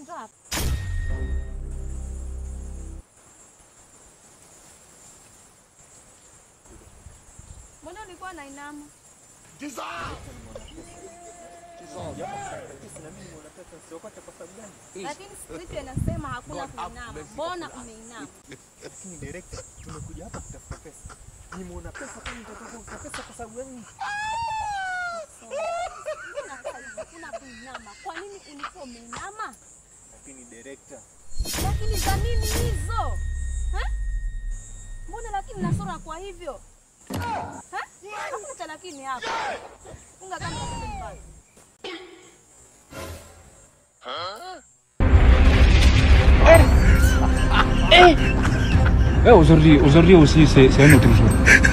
ndo hapa. Mbona ulikuwa na inama? Giza! Lakini script inasema hakuna kuinama. Mbona umeinama? Lakini director, tumekuja hapa kutafuta pesa. Nimeona pesa kama nitatoka pesa kwa sababu gani? Hakuna kuinama. Kwa nini ulikuwa umeinama? Lakini director, Lakini za nini hizo? Mbona lakini na sura kwa hivyo? Hakuna lakini hapa. Funga kama mbali. Aujourd'hui aussi, c'est un autre jour.